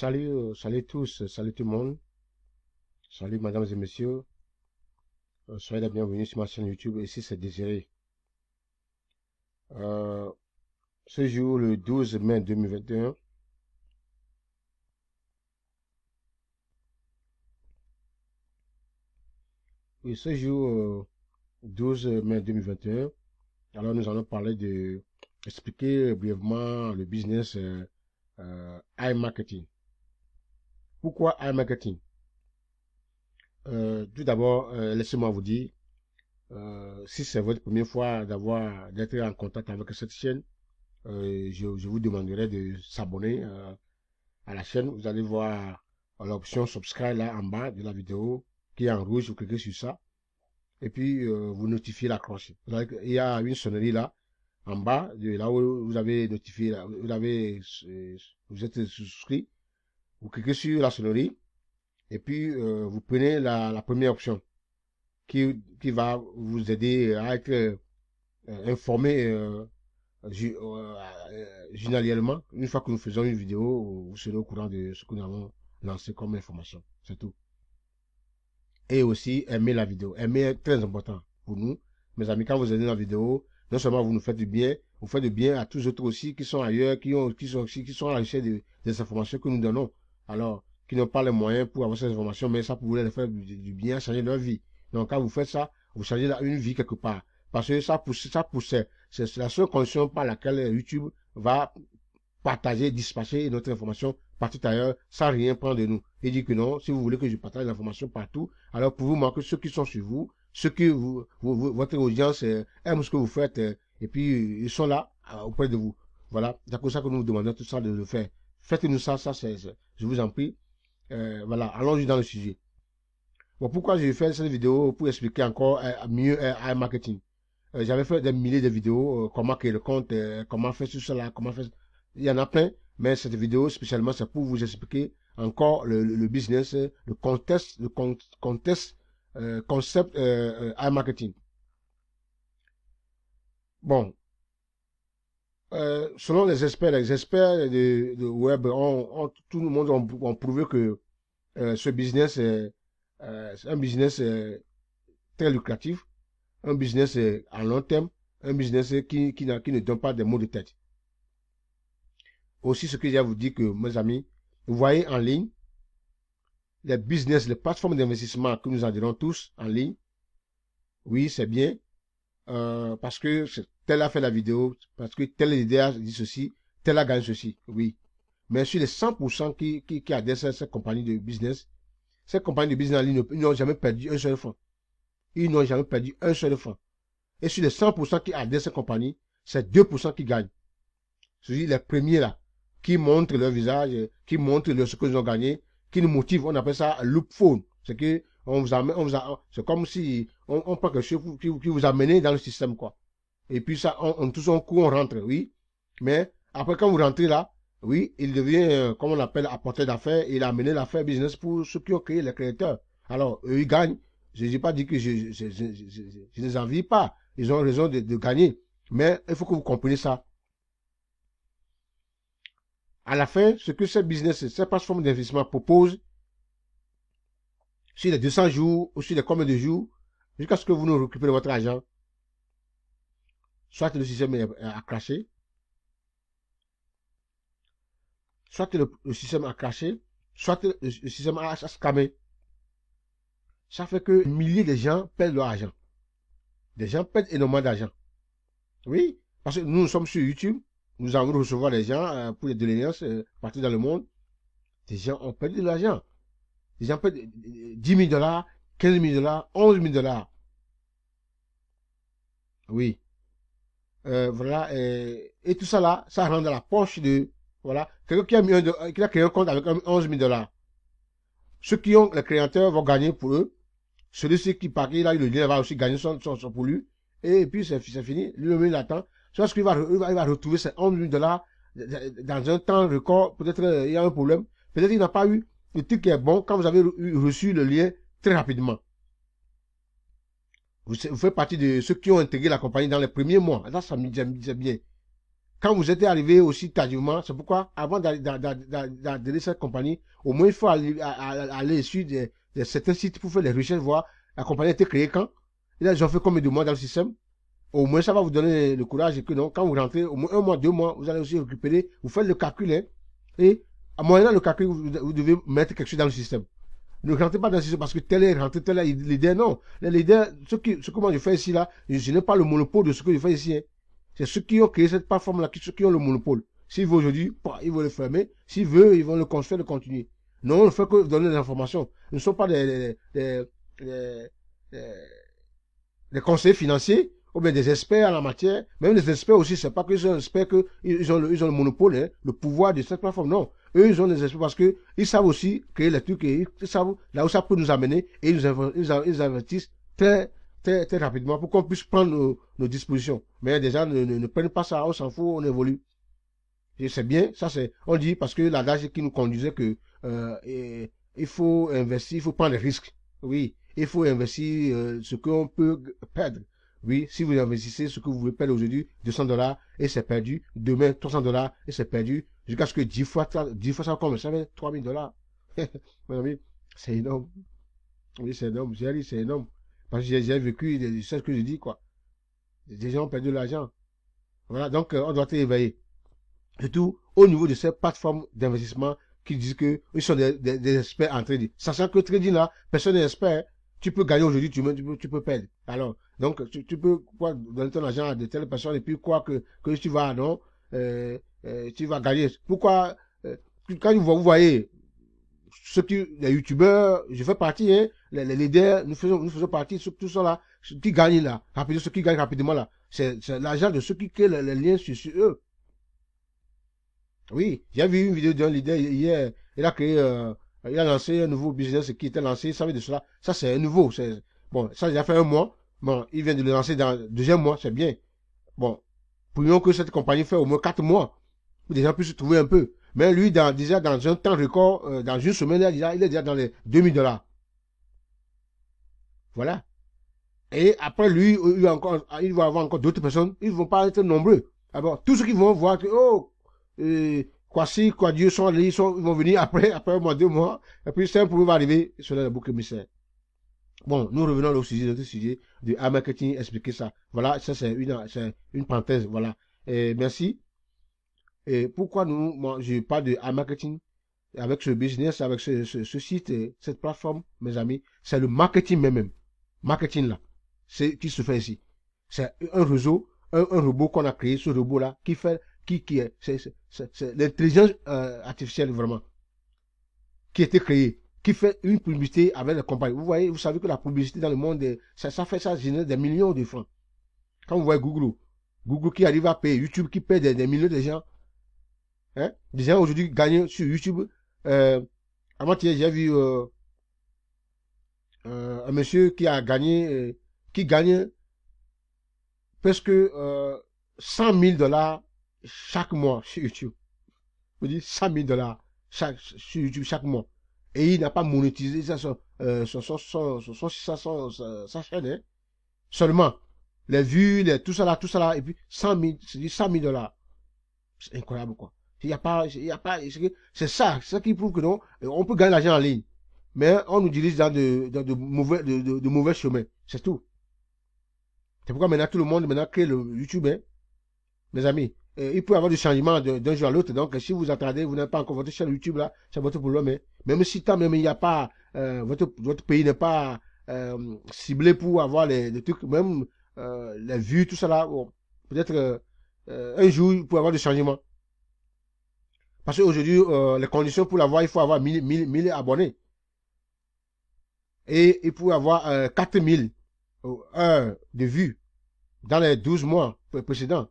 Salut tous, salut tout le monde, salut mesdames et messieurs, soyez les bienvenus sur ma chaîne YouTube, ici c'est Désiré. Euh, Ce jour, le 12 mai 2021, oui, ce jour, 12 mai 2021, alors nous allons parler expliquer brièvement le business iMarketing. Pourquoi iMarketing? Tout d'abord, laissez-moi vous dire, si c'est votre première fois d'être en contact avec cette chaîne, je vous demanderai de s'abonner à la chaîne. Vous allez voir l'option subscribe là en bas de la vidéo qui est en rouge. Vous cliquez sur ça et puis vous notifiez la cloche. Il y a une sonnerie là en bas de là où vous avez notifié, vous êtes souscrit. Vous cliquez sur la sonnerie et puis vous prenez la première option qui va vous aider à être informé journalièrement. Une fois que nous faisons une vidéo, vous serez au courant de ce que nous avons lancé comme information. C'est tout. Et aussi, aimer la vidéo. Aimer est très important pour nous. Mes amis, quand vous aimez la vidéo, non seulement vous nous faites du bien, vous faites du bien à tous les autres aussi qui sont ailleurs, qui sont à la recherche des informations que nous donnons. Alors, qui n'ont pas les moyens pour avoir ces informations, mais ça pourrait leur faire du bien, changer leur vie. Donc, quand vous faites ça, vous changez une vie quelque part. Parce que ça pousse, c'est la seule condition par laquelle YouTube va partager, dispatcher notre information partout ailleurs sans rien prendre de nous. Il dit que non, si vous voulez que je partage l'information partout, alors pour vous marquer ceux qui sont sur vous, ceux que votre audience aime ce que vous faites, et puis ils sont là auprès de vous. Voilà, c'est pour ça que nous vous demandons tout ça de le faire. Faites-nous ça, je vous en prie. Voilà, allons-y dans le sujet. Bon, pourquoi j'ai fait cette vidéo? Pour expliquer encore mieux iMarketing. J'avais fait des milliers de vidéos, comment créer le compte, comment faire tout cela, comment faire... Il y en a plein, mais cette vidéo spécialement c'est pour vous expliquer encore le business, le concept iMarketing. Bon, selon les experts de web, tout le monde ont prouvé que ce business est un business très lucratif, un business à long terme, un business qui ne donne pas des maux de tête. Aussi, ce que j'ai à vous dire que, mes amis, vous voyez en ligne, les business, les plateformes d'investissement que nous en dirons tous en ligne, oui, c'est bien, parce que tel a fait la vidéo, parce que tel idée a dit ceci, tel a gagné ceci, oui. Mais sur les 100% qui adhèrent cette compagnie de business, ces compagnies de business en ligne, ils n'ont jamais perdu un seul franc. Ils n'ont jamais perdu un seul franc. Et sur les 100% qui adhèrent à cette compagnie, c'est 2% qui gagnent. C'est-à-dire les premiers là, qui montrent leur visage, qui montrent ce que ils ont gagné, qui nous motivent. On appelle ça loop phone. C'est que c'est comme si on prend quelque chose qui vous a mené dans le système, quoi. Et puis ça, tous en coup, on rentre, oui. Mais après, quand vous rentrez là, oui, il devient, comme on appelle, apporteur d'affaires. Il a amené l'affaire business pour ceux qui ont créé les créateurs. Alors, eux, ils gagnent. Je n'ai pas dit que je ne les envie pas. Ils ont raison de gagner. Mais il faut que vous compreniez ça. À la fin, ce que ces plateformes d'investissement proposent, sur les 200 jours ou sur les combien de jours, jusqu'à ce que vous nous récupérez votre argent, soit le système a craché, soit le système a craché, soit le système a scamé. Ça fait que milliers de gens perdent leur argent. Des gens perdent énormément d'argent. Oui, parce que nous sommes sur YouTube, nous allons recevoir les gens pour les doléances partout dans le monde. Des gens ont perdu de l'argent. Des gens perdent 10 000 $, 15 000 $, 11 000 $. Oui. Voilà. Et tout ça là, ça rentre dans la poche de... Voilà. Quelqu'un qui a créé un compte avec 11 000 $. Ceux qui ont les créateurs vont gagner pour eux. Celui-ci qui parie là, le lien va aussi gagner son pour lui. Et puis c'est fini. Lui-même il attend. C'est parce qu'il va retrouver ces 11 000 $ dans un temps record. Peut-être il y a un problème. Peut-être il n'a pas eu le truc qui est bon quand vous avez reçu le lien très rapidement. Vous faites partie de ceux qui ont intégré la compagnie dans les premiers mois. Là, ça me disait bien. quand vous êtes arrivé aussi tardivement, c'est pourquoi, avant d'adhérer à cette compagnie, au moins, il faut aller sur certains sites pour faire les recherches, voir la compagnie a été créée quand. Et là, ils ont fait combien de mois dans le système. Au moins, ça va vous donner le courage et que non, quand vous rentrez, au moins 1 mois, 2 mois, vous allez aussi récupérer, vous faites le calcul, hein, et à moyennant le calcul, vous devez mettre quelque chose dans le système. Ne rentrez pas dans le système parce que tel est rentré, tel est leader, non. Les leaders, ce que moi je fais ici, là, je n'ai pas le monopole de ce que je fais ici, hein. C'est ceux qui ont créé cette plateforme-là, ceux qui ont le monopole. S'ils veulent aujourd'hui, ils vont le fermer. S'ils veulent, ils vont le construire, le continuer. Non, on ne fait que donner des informations. Nous ne sommes pas des conseillers financiers ou bien des experts en la matière. Même les experts aussi, c'est pas qu'ils sont experts qu'ils ont le monopole, hein, le pouvoir de cette plateforme. Non. Eux, ils ont des experts parce que ils savent aussi créer les trucs et ils savent là où ça peut nous amener et ils investissent très rapidement pour qu'on puisse prendre nos dispositions. Mais des gens ne prennent pas ça, on s'en fout, on évolue. Et c'est bien, ça c'est, on dit parce que l'adage qui nous conduisait que il faut investir, il faut prendre des risques. Oui, il faut investir ce qu'on peut perdre. Oui, si vous investissez ce que vous voulez perdre aujourd'hui, $200 et c'est perdu. Demain, $300 et c'est perdu. Jusqu'à ce que 10 fois ça comme ça fait $3000. Mon ami, c'est énorme. Oui, c'est énorme. J'ai dit, c'est énorme. Parce que j'ai vécu, c'est ce que je dis, quoi. Des gens ont perdu de l'argent. Voilà, donc on doit être éveillé. Surtout au niveau de ces plateformes d'investissement qui disent que ils sont des experts en trading. Sachant que trading là, personne n'est expert. Tu peux gagner aujourd'hui, tu peux perdre. Alors, donc, tu peux donner ton argent à de telles personnes et puis quoi que tu vas, non, tu vas gagner. Pourquoi, quand vous voyez, les youtubeurs, je fais partie, hein, les leaders, nous faisons partie, tout ça là, ceux qui gagnent là, rapidement, ceux qui gagnent rapidement là, c'est l'argent de ceux qui créent les liens sur eux. Oui, j'ai vu une vidéo d'un leader hier, il a créé, il a lancé un nouveau business qui était lancé, ça veut de cela, ça c'est un nouveau, bon, ça il a fait 1 mois, bon, il vient de le lancer dans le 2e mois, c'est bien. Bon, prions que cette compagnie fait au moins 4 mois, pour que les gens puissent se trouver un peu. Mais lui, déjà dans un temps record, dans une semaine, il est déjà dans les $2000. Voilà. Et après lui, il va avoir encore d'autres personnes, ils ne vont pas être nombreux. Alors, tous ceux qui vont voir que, oh, quoi Dieu sont allés, ils vont venir après 1 mois, 2 mois, et puis c'est un problème va arriver sur le bouc émissaire. Bon, nous revenons au sujet, notre sujet de marketing, expliquer ça. Voilà, ça c'est une parenthèse, voilà. Et merci. Et pourquoi moi, je parle de marketing avec ce business, avec ce site, cette plateforme, mes amis, c'est le marketing même. Marketing là, c'est qui se fait ici. C'est un réseau, un robot qu'on a créé, ce robot-là, c'est l'intelligence artificielle vraiment, qui a été créée, qui fait une publicité avec les compagnies. Vous voyez, vous savez que la publicité dans le monde, ça génère des millions de francs. Quand vous voyez Google qui arrive à payer, YouTube qui paye des millions de gens, hein, des gens aujourd'hui gagnent sur YouTube. Avant-hier, j'ai vu un monsieur qui a gagné, qui gagne presque $100 000 chaque mois sur YouTube. Je dis $100 000 sur YouTube chaque mois. Et il n'a pas monétisé sa chaîne, hein. Seulement, les vues, tout ça là, et puis 100 000, c'est dit $100 000. C'est incroyable, quoi. Il y a pas, c'est ça qui prouve que non, on peut gagner l'argent en ligne. Mais on nous dirige dans de mauvais chemins. C'est tout. C'est pourquoi maintenant tout le monde crée le YouTube, hein, mes amis. Il peut y avoir du changement d'un jour à l'autre. Donc, si vous attendez, vous n'avez pas encore votre chaîne YouTube là, c'est votre problème. Hein. Même si tant même il n'y a pas, votre pays n'est pas ciblé pour avoir les trucs, même les vues, tout ça là, bon, peut-être un jour, il peut y avoir du changement. Parce qu'aujourd'hui, les conditions pour l'avoir, il faut avoir 1000 abonnés. Et il peut y avoir 4000 heures de vues dans les 12 mois précédents.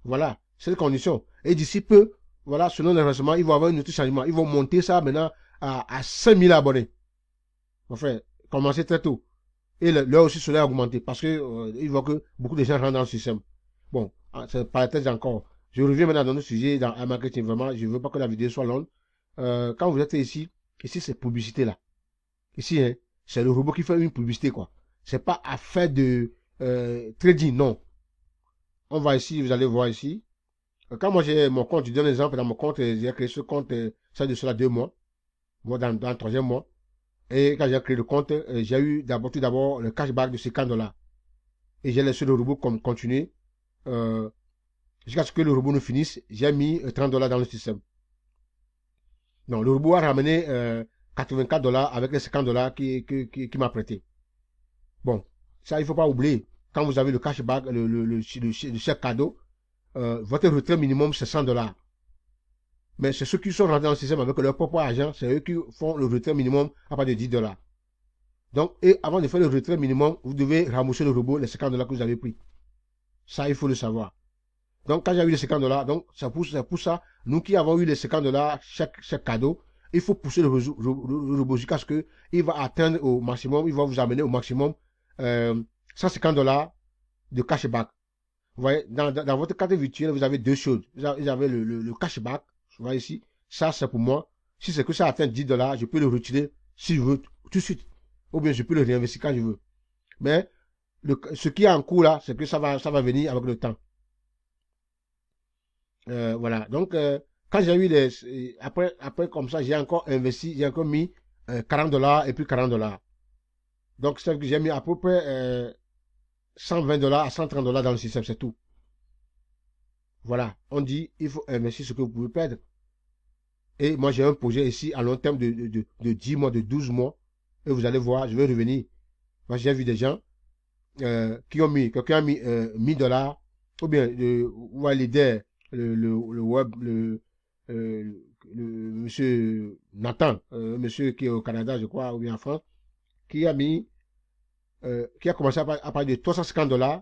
Voilà, c'est les conditions. Et d'ici peu, voilà, selon les renseignements, ils vont avoir un autre changement. Ils vont monter ça maintenant à 5000 abonnés. Enfin, commencer très tôt. Et leur aussi sera augmenté parce que ils voient que beaucoup de gens rentrent dans le système. Bon, c'est parenthèse encore. Je reviens maintenant dans notre sujet, dans un marketing. Vraiment, je ne veux pas que la vidéo soit longue. Quand vous êtes ici c'est publicité là. Ici, hein, c'est le robot qui fait une publicité, quoi. C'est pas affaire de trading, non. On va ici, vous allez voir ici. Quand moi j'ai mon compte, je donne un exemple, dans mon compte, j'ai créé ce compte, ça de cela 2 mois, dans le troisième mois. Et quand j'ai créé le compte, j'ai eu tout d'abord le cashback de 50 $. Et j'ai laissé le robot continuer jusqu'à ce que le robot ne finisse. J'ai mis 30 $ dans le système. Donc le robot a ramené 84 $ avec les 50 $ qui m'a prêté. Bon, ça il ne faut pas oublier. Quand vous avez le cashback, le chèque cadeau, votre retrait minimum c'est 100 $. Mais c'est ceux qui sont rentrés dans le système avec leur propre argent, c'est eux qui font le retrait minimum à partir de 10 $. Donc, et avant de faire le retrait minimum, vous devez rembourser le robot les 50 $ que vous avez pris. Ça, il faut le savoir. Donc, quand j'ai eu les 50 $, donc, ça pousse ça. Nous qui avons eu les 50 $ chaque cadeau, il faut pousser le robot jusqu'à ce qu'il va atteindre au maximum, il va vous amener au maximum 150 $ de cashback. Vous voyez, dans votre carte virtuelle, vous avez deux choses. Vous avez le cashback, vous voyez ici. Ça, c'est pour moi. Si c'est que ça atteint 10 $, je peux le retirer si je veux tout de suite. Ou bien je peux le réinvestir quand je veux. Mais ce qui est en cours là, c'est que ça va venir avec le temps. Voilà. Donc, quand j'ai eu après comme ça, j'ai encore investi, j'ai encore mis 40 $ et puis 40 $. Donc, c'est que j'ai mis à peu près 120 $ à 130 $ dans le système, c'est tout. Voilà. On dit, il faut investir ce que vous pouvez perdre. Et moi, j'ai un projet ici à long terme de 10 mois, de 12 mois. Et vous allez voir, je vais revenir. Moi, j'ai vu des gens quelqu'un a mis 1000 $, ou bien Walider, le web, monsieur Nathan, monsieur qui est au Canada, je crois, ou bien en France, qui a commencé à parler de 350 $,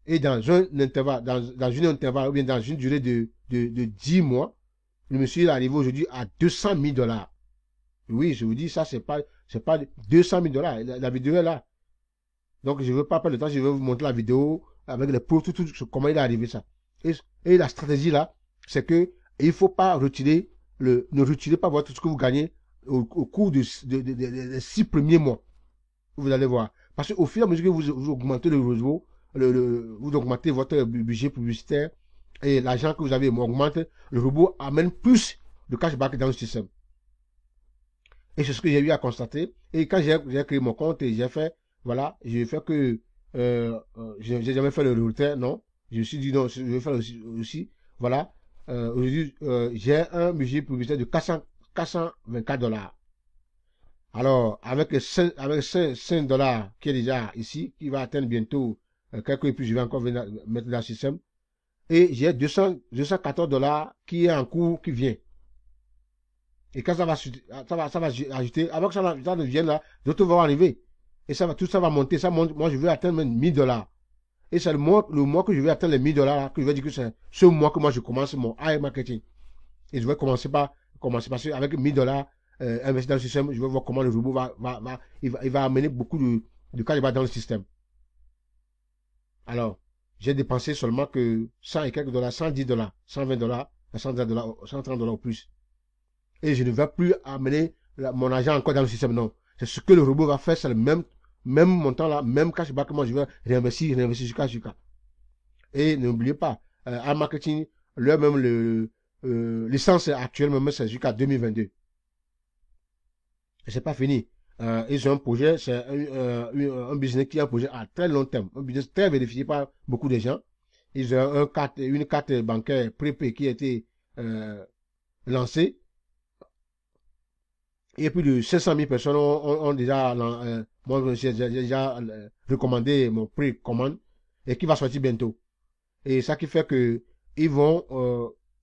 et dans un intervalle, dans une intervalle, ou bien dans une durée de 10 mois, le monsieur est arrivé aujourd'hui à 200 000 $. Oui, je vous dis, ça, c'est pas 200 000 $. La vidéo est là. Donc, je ne veux pas perdre le temps, je vais vous montrer la vidéo avec les preuves, comment il est arrivé ça. Et la stratégie là, c'est que il ne faut pas retirer ne retirez pas tout ce que vous gagnez au cours des 6 premiers mois. Vous allez voir. Parce qu'au fur et à mesure que vous augmentez le réseau, vous augmentez votre budget publicitaire et l'argent que vous avez augmente, le robot amène plus de cashback dans le système. Et c'est ce que j'ai eu à constater. Et quand j'ai créé mon compte et j'ai fait, voilà, j'ai fait que j'ai jamais fait le retrait, non. Je me suis dit non, je vais faire aussi. Voilà. Aujourd'hui, j'ai un budget publicitaire de 424 $. Alors, avec 5 $ qui est déjà ici, qui va atteindre bientôt quelques, et puis je vais encore venir mettre dans le système. Et j'ai 214 $ qui est en cours, qui vient. Et quand ça va ajouter, avant que ça ne vienne là, d'autres vont arriver. Et tout ça va monter, ça monte. Moi, je vais atteindre même 1000 $. Et c'est le mois que je vais atteindre les 1000 $, que je vais dire que c'est ce mois que moi je commence mon high marketing. Et je vais commencer parce que avec 1000 $ investis dans le système, je vais voir comment le robot il va amener beaucoup de cashback dans le système. Alors, j'ai dépensé seulement que 100 et quelques dollars, 110 $, 120 $, 130 $, 130 $ ou plus. Et je ne vais plus amener mon argent encore dans le système, non. C'est ce que le robot va faire, c'est le même montant là, même cashback que moi je vais réinvestir jusqu'à. Et n'oubliez pas, en marketing, l'essence actuelle même c'est jusqu'à 2022. Et c'est pas fini. Ils ont un projet, c'est un business qui est un projet à très long terme, un business très vérifié par beaucoup de gens. Ils ont une carte bancaire prépayée qui a été lancée. Et plus de 500 000 personnes ont déjà, moi j'ai déjà recommandé mon précommande et qui va sortir bientôt. Et ça qui fait que ils vont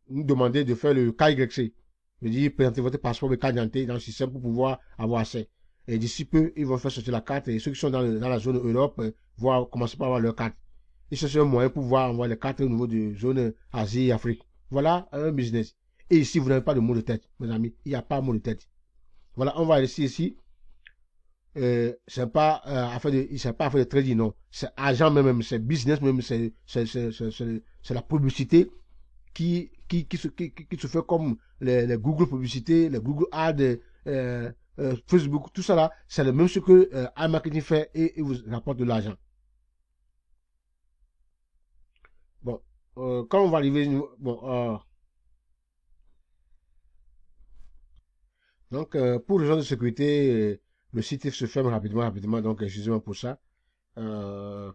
nous demander de faire le KYC. Je dis, présentez votre passeport de carte d'identité dans le système pour pouvoir avoir accès. Et d'ici peu, ils vont faire sortir la carte et ceux qui sont dans la zone Europe vont commencer par avoir leur carte. Et c'est un moyen pour pouvoir envoyer les cartes au niveau de zone Asie et Afrique. Voilà un business. Et ici, vous n'avez pas de mot de tête, mes amis. Il n'y a pas de mot de tête. Voilà, on va rester ici. C'est pas affaire de trading, non. C'est argent même, c'est business même, c'est la publicité qui se fait comme les Google publicité, les Google Ads, Facebook, tout ça là, c'est le même ce que iMarketing fait et vous rapporte de l'argent. Bon, quand on va arriver, bon, donc, pour les gens de sécurité, le site se ferme rapidement, donc excusez-moi pour ça. Euh,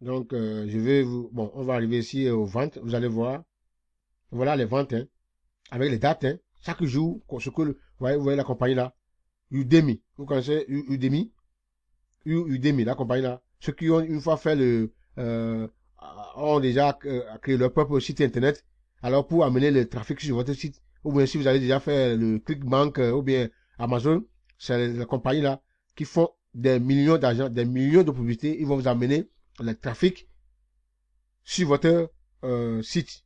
donc, je vais vous, bon, on va arriver ici aux ventes, vous allez voir, voilà les ventes, hein, avec les dates, hein, chaque jour, vous voyez la compagnie là, Udemy, vous connaissez Udemy, Udemy, la compagnie là, ceux qui ont une fois fait ont déjà créé leur propre site internet, alors pour amener le trafic sur votre site, ou bien si vous avez déjà fait le ClickBank ou bien Amazon, c'est la compagnie là qui font des millions d'argent, des millions de publicités, ils vont vous amener le trafic sur votre site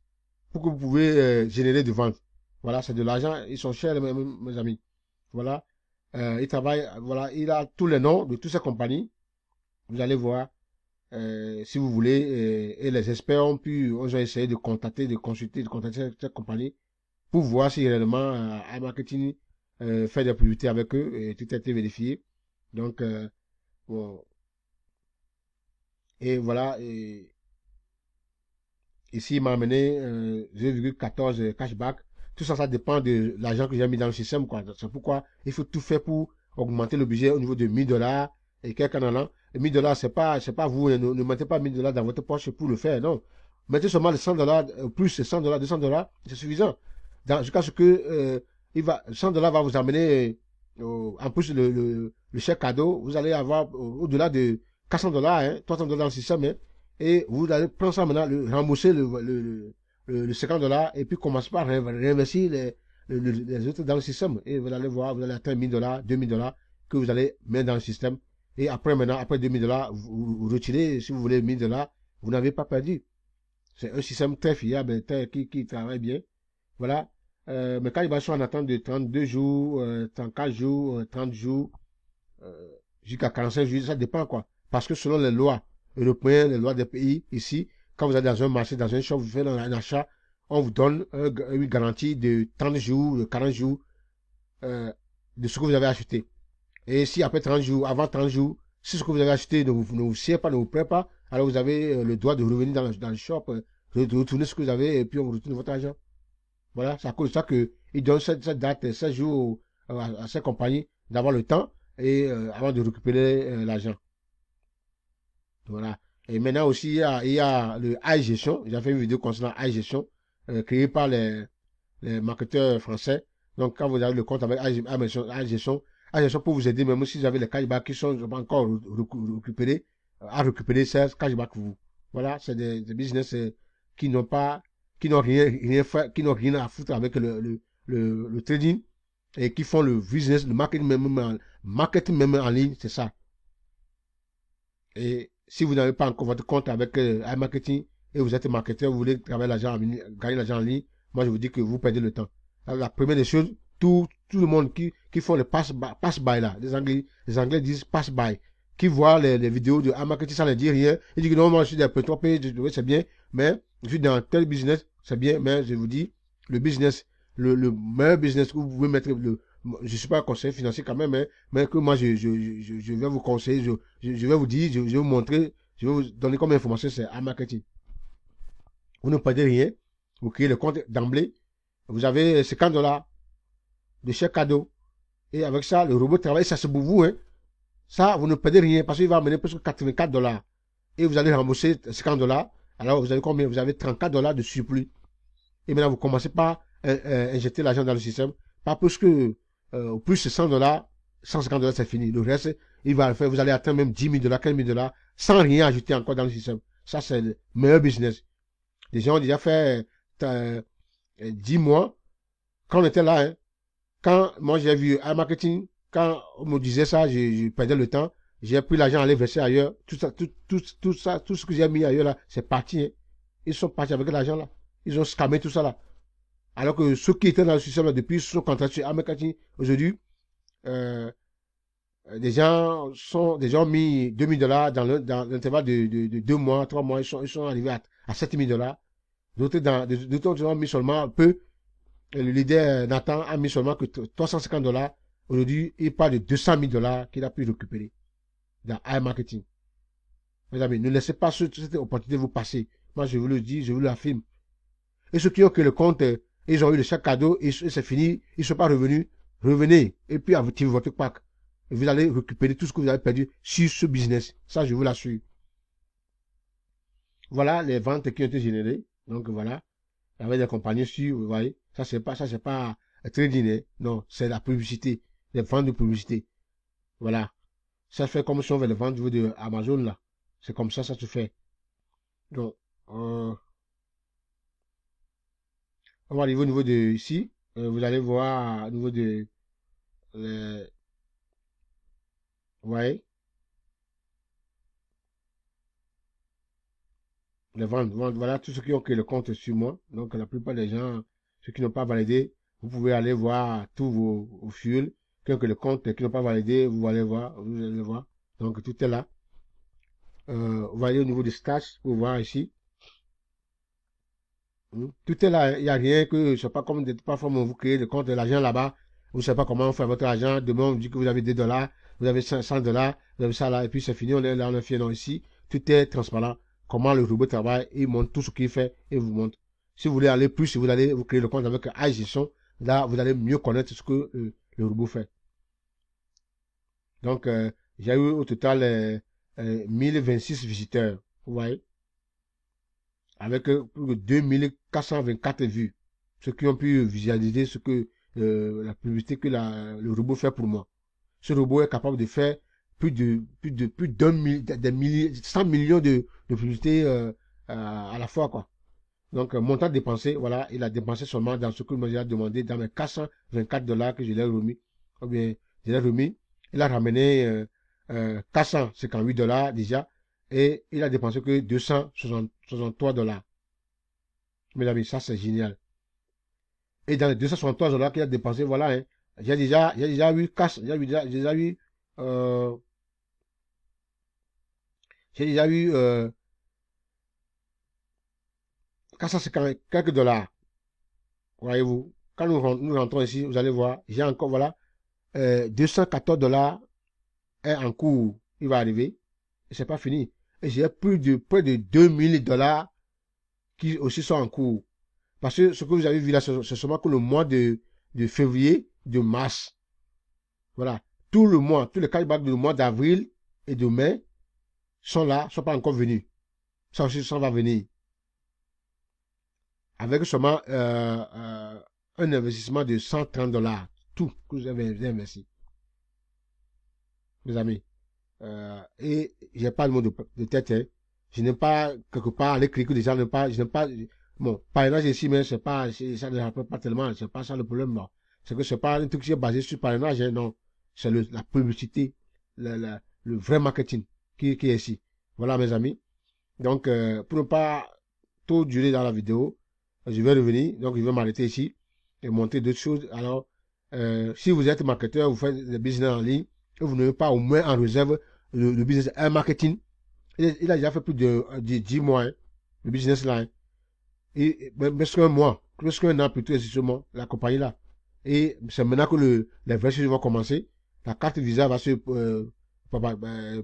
pour que vous pouvez générer de ventes. Voilà, c'est de l'argent, ils sont chers mes amis. Voilà, il travaille, voilà, il a tous les noms de toutes ces compagnies. Vous allez voir, si vous voulez, et les experts ont essayé de contacter, de consulter, de contacter cette compagnie pour voir si réellement iMarketing fait des publicités avec eux et tout a été vérifié. Donc, bon, et voilà, et ici, il m'a amené 0,14 cashback. Tout ça, ça dépend de l'argent que j'ai mis dans le système, quoi. C'est pourquoi il faut tout faire pour augmenter le budget au niveau de 1000 $ et quelques en allant. Et 1000 $, c'est pas vous, ne mettez pas 1000 $ dans votre poche pour le faire, non. Mettez seulement les 100 $, plus 100 $, 200 $, c'est suffisant. Jusqu'à ce que, 100 $ va vous amener, en plus le chèque cadeau, vous allez avoir au-delà de 400 $, hein, 300 $ dans le système, hein, et vous allez prendre ça maintenant, rembourser le 50 $ et puis commencer par réinvestir les autres dans le système. Et vous allez voir, vous allez atteindre 1000 $, 2000 $ que vous allez mettre dans le système. Et après, maintenant, après 2000 $, vous retirez, si vous voulez 1000 $, vous n'avez pas perdu. C'est un système très fiable, qui travaille bien. Voilà. Mais quand il va sur en attente de 32 jours, 34 jours, 30 jours, jusqu'à 45 jours, ça dépend quoi. Parce que selon les lois européennes, les lois des pays, ici, quand vous êtes dans un marché, dans un shop, vous faites un achat, on vous donne une garantie de 30 jours, de 40 jours de ce que vous avez acheté. Et si après 30 jours, avant 30 jours, si ce que vous avez acheté ne vous sied pas, ne vous plaît pas, alors vous avez le droit de revenir dans le shop, de retourner ce que vous avez et puis on vous retourne votre argent. Voilà, c'est à cause de ça qu'ils donnent cette date, 16 jours à ces compagnies d'avoir le temps et avant de récupérer l'argent. Voilà. Et maintenant aussi, il y a le iGestion. J'ai fait une vidéo concernant iGestion, créée par les marketeurs français. Donc, quand vous avez le compte avec iGestion, iGestion pour vous aider, même si vous avez les cashbacks qui sont pas encore récupérés, à récupérer ces cashbacks pour vous. Voilà, c'est des business qui n'ont pas, qui n'ont rien fait, qui n'ont rien à foutre avec le trading et qui font le business, le marketing même en ligne, c'est ça. Et si vous n'avez pas encore votre compte avec iMarketing et vous êtes marketeur, vous voulez travailler l'argent gagner l'argent en ligne, moi je vous dis que vous perdez le temps. Alors, la première des choses, tout le monde qui font le pass-by là, les Anglais disent pass-by, qui voient les vidéos de iMarketing, ça ne dit rien. Ils disent que non, moi je suis des pétropés, c'est bien, mais je suis dans tel business, c'est bien, mais je vous dis, le business, le meilleur business où vous pouvez mettre je ne suis pas un conseiller financier quand même, hein, mais que moi je vais vous conseiller, je vais vous dire, je vais vous montrer, je vais vous donner comme information, c'est iMarketing. Vous ne perdez rien, vous créez le compte d'emblée, vous avez 50 $ de chèque cadeau, et avec ça, le robot travaille, ça c'est pour vous, hein. Ça, vous ne perdez rien, parce qu'il va amener presque 84 $, et vous allez rembourser 50 $, alors vous avez combien? Vous avez 34 $ de surplus. Et maintenant, vous commencez par injecter l'argent dans le système, pas plus que au plus de 100 $, 150 $, c'est fini. Le reste, il va le faire. Vous allez atteindre même 10 000 $, 15 000 $ sans rien ajouter encore dans le système. Ça, c'est le meilleur business. Les gens ont déjà fait 10 mois. Quand on était là, hein, quand moi j'ai vu un marketing, quand on me disait ça, je perdais le temps. J'ai pris l'argent, allé verser ailleurs. Tout ça, tout ce que j'ai mis ailleurs là, c'est parti. Hein. Ils sont partis avec l'argent là. Ils ont scammé tout ça là. Alors que ceux qui étaient dans le système là, depuis sont contractés à marketing aujourd'hui, euh, des gens ont mis 2000 $ dans l'intervalle de 2 mois, 3 mois, ils sont arrivés à 7000 $. D'autres ont mis seulement peu. Le leader Nathan a mis seulement que 350 $. Aujourd'hui, il parle de 200 000 $ qu'il a pu récupérer dans iMarketing. Mes amis, ne laissez pas cette opportunité vous passer. Moi, je vous le dis, je vous l'affirme. Et ceux qui ont que le compte, ils ont eu le chèque cadeau et c'est fini, ils ne sont pas revenus. Revenez et puis activez votre pack. Et vous allez récupérer tout ce que vous avez perdu sur ce business. Ça, je vous l'assure. Voilà les ventes qui ont été générées. Donc voilà, avec des compagnies sur, vous voyez, ça c'est pas trading, hein. Non, c'est la publicité, les ventes de publicité. Voilà. Ça fait comme si on veut les vendre de Amazon là. C'est comme ça se fait. Donc, on va arriver au niveau de ici. Vous allez voir au niveau de les, vous voyez, les ventes. Voilà tous ceux qui ont créé le compte sur moi. Donc la plupart des gens, ceux qui n'ont pas validé, vous pouvez aller voir tous vos fuels. Qui ont créé le compte, qui n'ont pas validé, vous allez voir. Donc tout est là. Vous voyez au niveau des stats, vous voir ici. Tout est là, il n'y a rien que, je sais pas comme des plateformes où vous créez le compte de l'argent là-bas, vous ne savez pas comment faire votre argent, demain on vous dit que vous avez $2, vous avez $100, vous avez ça là, et puis c'est fini, on est là, on est fier, non, ici, tout est transparent, comment le robot travaille, il montre tout ce qu'il fait, et vous montre. Si vous voulez aller plus, si vous allez vous créer le compte avec iGestion, là, vous allez mieux connaître ce que le robot fait. Donc, j'ai eu au total 1026 visiteurs, vous voyez, avec plus de 2424 vues. Ceux qui ont pu visualiser ce que la publicité que le robot fait pour moi. Ce robot est capable de faire plus d'un millier, 100 millions de publicités à la fois, quoi. Donc, montant dépensé, voilà, il a dépensé seulement dans ce que moi j'ai demandé, dans mes $424 que je l'ai remis. Ou bien, je l'ai remis. Il a ramené $458 déjà, et il a dépensé que $263. Mes amis, ça c'est génial. Et dans les $263 qu'il a dépensé, voilà, hein, j'ai déjà eu euh, j'ai déjà eu 450 quelques dollars. Voyez-vous, quand nous rentrons ici, vous allez voir, j'ai encore, voilà, $214 est en cours. Il va arriver. Et c'est pas fini. Et j'ai près de $2000 qui aussi sont en cours. Parce que ce que vous avez vu là, c'est seulement que le mois de février, de mars. Voilà. Tout le mois, tous les cashbacks du mois d'avril et de mai sont là, sont pas encore venus. Ça aussi, ça va venir. Avec seulement un investissement de $130. Tout que vous avez investi. Mes amis. Et j'ai pas le mot de tête. Hein. Je n'ai pas quelque part aller cliquer déjà, je n'ai pas, bon, parrainage ici, mais c'est pas, ça ne rappelle pas tellement, c'est pas ça le problème, non. C'est que c'est pas un truc qui est basé sur parrainage, hein, non. C'est la publicité, le vrai marketing qui est ici. Voilà, mes amis. Donc, pour ne pas trop durer dans la vidéo, je vais revenir, donc je vais m'arrêter ici et montrer d'autres choses. Alors, si vous êtes marketeur, vous faites des business en ligne, et vous n'avez pas au moins en réserve le business un marketing, il a déjà fait plus de 10 mois, hein, le business là. Hein. Et presque un mois, presque un an plutôt, justement, la compagnie là. Et c'est maintenant que les vraies choses vont commencer. La carte Visa va se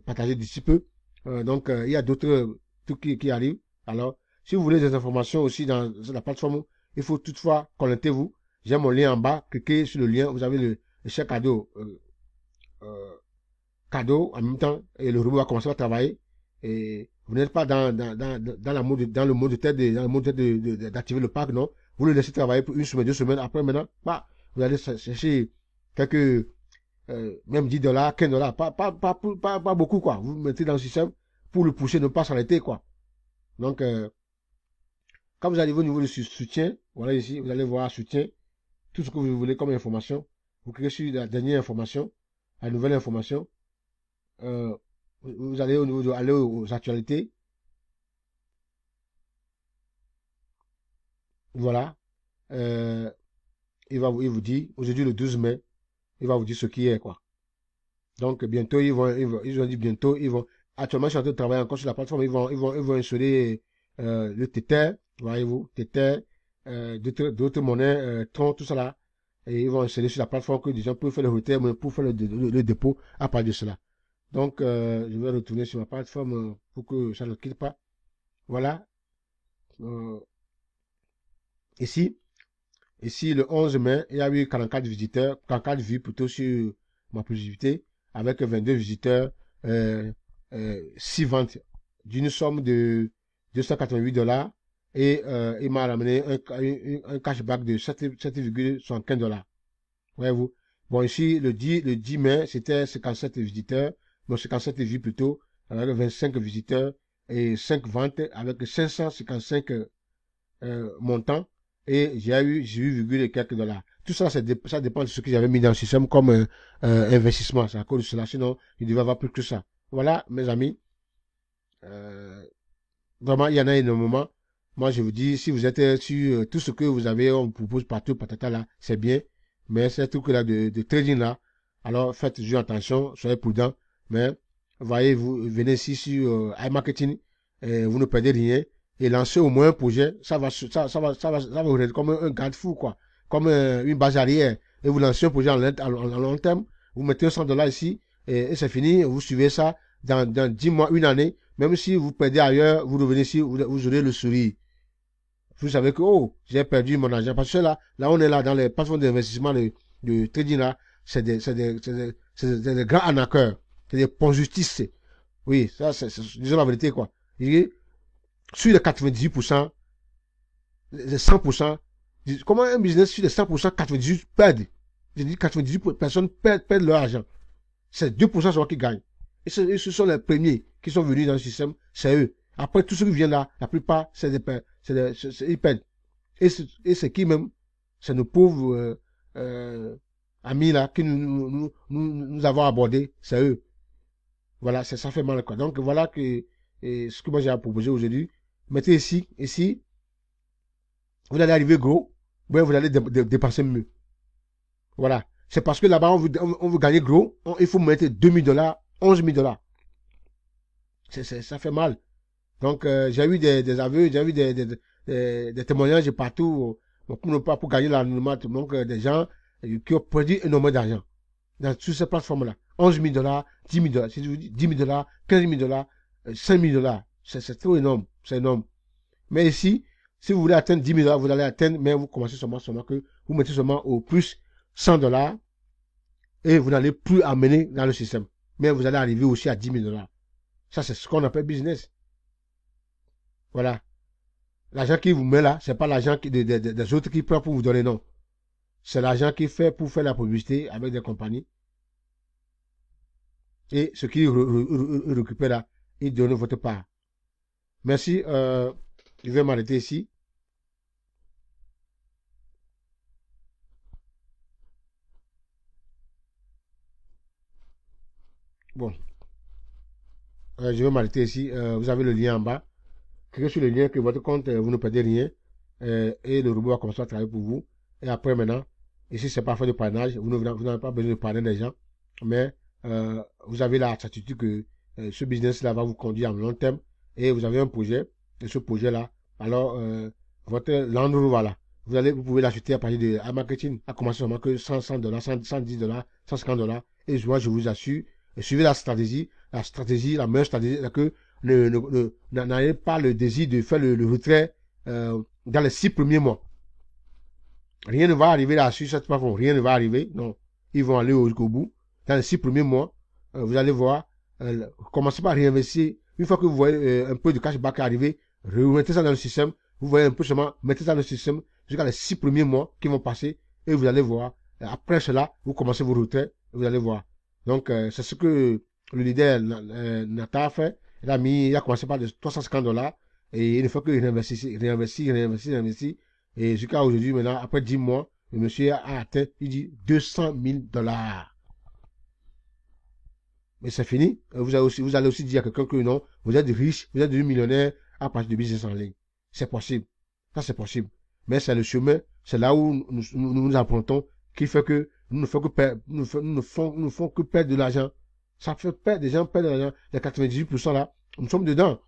partager d'ici peu. Donc, il y a d'autres trucs qui arrivent. Alors, si vous voulez des informations aussi dans la plateforme, il faut toutefois connectez-vous. J'ai mon lien en bas. Cliquez sur le lien. Vous avez le chèque cadeau. Cadeau en même temps. Et le robot va commencer à travailler. Et vous n'êtes pas dans le mode de tête d'activer le pack, non. Vous le laissez travailler pour une semaine, 2 semaines. Après, maintenant, bah, vous allez chercher quelques, même $10, $15, pas beaucoup, quoi. Vous mettez dans le système pour le pousser, ne pas s'arrêter, quoi. Donc, quand vous arrivez au niveau du soutien, voilà ici, vous allez voir soutien, tout ce que vous voulez comme information. Vous cliquez sur la dernière information, la nouvelle information. Vous allez au niveau aller aux actualités. Voilà. Il vous dit, aujourd'hui le 12 mai, il va vous dire ce qui est, quoi. Donc, bientôt, ils ont dit bientôt, actuellement, je suis en train de travailler encore sur la plateforme, ils vont installer le Tether, voyez-vous, Tether, d'autres monnaies, Tron, tout ça là. Et ils vont installer sur la plateforme que des gens peuvent faire le retrait, mais pour faire le dépôt à part de cela. Donc, je vais retourner sur ma plateforme pour que ça ne quitte pas. Voilà. ici, le 11 mai, il y a eu 44 visiteurs, 44 vues plutôt sur ma publicité, avec 22 visiteurs, 6 ventes d'une somme de $288 et il m'a ramené un cashback de 7,75 $. Voyez-vous. Bon, ici, le 10 mai, c'était 57 visiteurs, non, 57 vues plutôt, avec 25 visiteurs et 5 ventes avec 555 montants. Et j'ai eu 18, et quelques dollars. Tout ça, ça dépend de ce que j'avais mis dans le système comme investissement. C'est à cause de cela. Sinon, il devait avoir plus que ça. Voilà, mes amis. Vraiment, il y en a énormément. Moi, je vous dis, si vous êtes sur tout ce que vous avez, on vous propose partout, patata là, c'est bien. Mais c'est tout que là de trading là. Alors, faites toujours attention, soyez prudents. Mais, voyez, vous venez ici sur iMarketing, vous ne perdez rien. Et lancez au moins un projet, ça va vous être comme un garde-fou, quoi. Comme une base arrière. Et vous lancez un projet en long terme, vous mettez $100 ici, et c'est fini, vous suivez ça dans 10 mois, une année. Même si vous perdez ailleurs, vous revenez ici, vous aurez le sourire. Vous savez que, oh, j'ai perdu mon argent. Parce que là on est là dans les plateformes d'investissement de trading là, c'est des grands arnaqueurs. C'est des ponts justice. Oui, ça, disons la vérité, quoi. Sur les 98%, les 100%, comment un business sur les 100%, 98 perdent. Je dis 98 personnes perdent leur argent. C'est 2% seulement qui gagnent. Et ce sont les premiers qui sont venus dans le système, c'est eux. Après, tous ceux qui viennent là, la plupart, ils perdent. Et c'est qui même? C'est nos pauvres amis là, que nous avons abordés, c'est eux. Voilà, ça fait mal, quoi. Donc, voilà ce que moi j'ai à proposer aujourd'hui. Mettez ici, vous allez arriver gros, ouais, vous allez dépenser mieux. Voilà. C'est parce que là-bas, on veut gagner gros, il faut mettre $2,000, $11,000. Ça fait mal. Donc, j'ai eu des aveux, j'ai eu des témoignages partout, pour gagner l'anonymat, donc des gens qui ont perdu énormément d'argent dans toutes ces plateformes-là. $11,000, $10,000, si je vous dis $10,000, $15,000, $5,000. C'est trop énorme, c'est énorme. Mais ici, si vous voulez atteindre $10,000, vous allez atteindre, mais vous commencez seulement que vous mettez seulement au plus $100 et vous n'allez plus amener dans le système. Mais vous allez arriver aussi à $10,000. Ça, c'est ce qu'on appelle business. Voilà. L'argent qui vous met là, c'est pas l'argent des autres qui prend pour vous donner, non. C'est l'argent qui fait pour faire la publicité avec des compagnies. Et ce qui récupère là, il donne votre part. Merci. Je vais m'arrêter ici. Bon. Je vais m'arrêter ici. Vous avez le lien en bas. Cliquez sur le lien que votre compte, vous ne perdez rien. Et le robot va commencer à travailler pour vous. Et après, maintenant, ici, c'est pas fait de parrainage. Vous n'avez pas besoin de parrainer des gens. Mais vous avez la certitude que ce business-là va vous conduire en long terme. Et vous avez un projet. Et ce projet-là, alors, votre Land Rover, là, vous pouvez l'acheter à partir de iMarketing. À commencer seulement que $100, $110, $150. Et moi, je vous assure, suivez la stratégie, la meilleure stratégie, c'est que n'ayez pas le désir de faire le retrait dans les 6 premiers mois. Rien ne va arriver là sur cette plateforme, rien ne va arriver, non. Ils vont aller jusqu'au bout. Dans les 6 premiers mois, vous allez voir, commencez par réinvestir. Une fois que vous voyez un peu de cashback arriver, remettez ça dans le système. Vous voyez un peu seulement, mettez ça dans le système jusqu'à les 6 premiers mois qui vont passer et vous allez voir. Après cela, vous commencez vos retraits et vous allez voir. Donc, c'est ce que le leader Nata a fait. Il a commencé par de $350 et une fois qu'il réinvestit, et jusqu'à aujourd'hui, maintenant, après 10 mois, le monsieur a atteint, il dit $200,000. Mais c'est fini. Vous allez aussi dire à quelqu'un que non, vous êtes riche, vous êtes devenu millionnaire à partir de business en ligne. C'est possible. Ça, c'est possible. Mais c'est le chemin, c'est là où nous apprendons qui fait que nous ne font que perdre de l'argent. Ça fait perdre, des gens perdent de l'argent. Les 98% là, nous sommes dedans.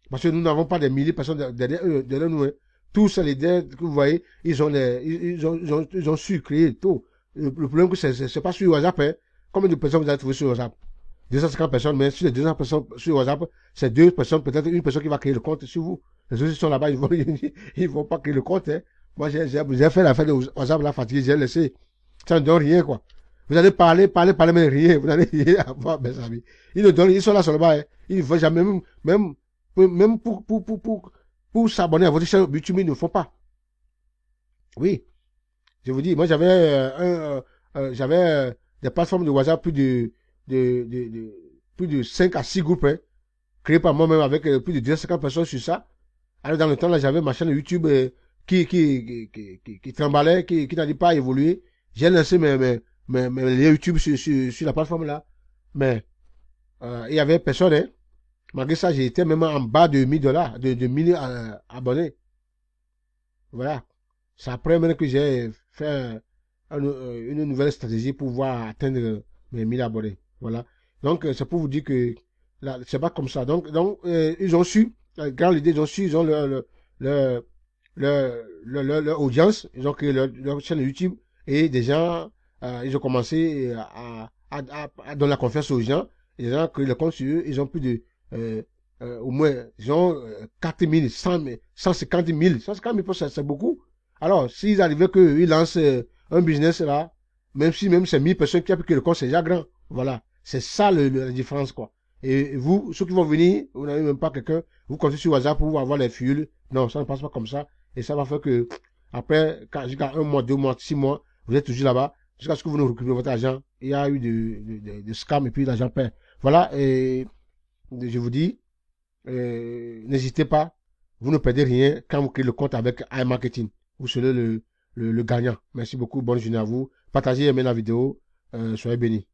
Parce que nous n'avons pas des milliers de personnes derrière nous. Hein. Tous ces leaders que vous voyez, ils ont su créer tout. Le problème, c'est pas sur WhatsApp. Hein. Combien de personnes vous avez trouvé sur WhatsApp? 250 personnes, mais sur les 200 personnes sur WhatsApp, c'est 2 personnes, peut-être une personne qui va créer le compte sur vous. Les autres sont là-bas, ils vont pas créer le compte, hein. Moi, j'ai fait l'affaire de WhatsApp, là, fatigué, j'ai laissé. Ça ne donne rien, quoi. Vous allez parler, mais rien. Vous n'allez rien avoir, mes amis. Ils ne donnent, ils sont là sur le bas, hein. Ils ne font jamais, même pour s'abonner à votre chaîne YouTube, ils ne font pas. Oui. Je vous dis, moi, j'avais des plateformes de WhatsApp, plus de 5 à 6 groupes, hein, créés par moi-même avec plus de 250 personnes sur ça. Alors, dans le temps, là, j'avais ma chaîne YouTube qui tremblait, qui n'allait pas évoluer. J'ai lancé mes liens YouTube sur la plateforme là. Mais il y avait personne. Hein. Malgré ça, j'ai été même en bas de 1000 $, de 1000 abonnés. Voilà. C'est après même que j'ai fait une nouvelle stratégie pour pouvoir atteindre mes 1000 abonnés. Voilà. Donc, c'est pour vous dire que là, c'est pas comme ça. Donc ils ont su, quand l'idée, ils ont leur audience, ils ont créé leur chaîne YouTube et des gens, ils ont commencé à donner la confiance aux gens. Et les gens ont créé le compte sur eux, ils ont plus de, au moins, ils ont 4000, 150 000, 150 000 c'est beaucoup. Alors, s'ils arrivaient qu'ils lancent un business là, même c'est 1000 personnes qui appliquent le compte, c'est déjà grand. Voilà. C'est ça la différence, quoi. Et vous, ceux qui vont venir, vous n'avez même pas quelqu'un, vous comptez sur WhatsApp pour avoir les fuels. Non, ça ne passe pas comme ça. Et ça va faire que, après, jusqu'à 1 mois, 2 mois, 6 mois, vous êtes toujours là-bas, jusqu'à ce que vous ne récupérez votre argent. Il y a eu de scam et puis l'argent perd. Voilà. Et je vous dis, n'hésitez pas. Vous ne perdez rien quand vous créez le compte avec iMarketing. Vous serez le gagnant. Merci beaucoup. Bonne journée à vous. Partagez, aimez la vidéo. Soyez bénis.